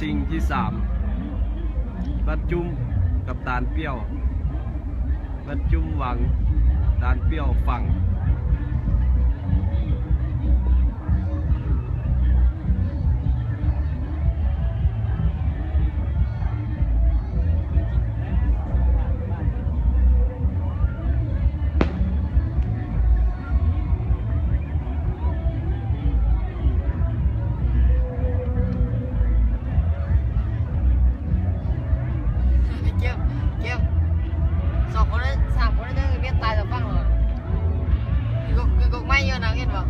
ชิงที่3บัดจุ้มกับตาลเปรี้ยวบัดจุ้มหวังตาลเปรี้ยวฝั่ง2 คน3 คนได้เวียนตายต่อฟังเหรอคือกกไม่เยอะนะเห็นป่ะ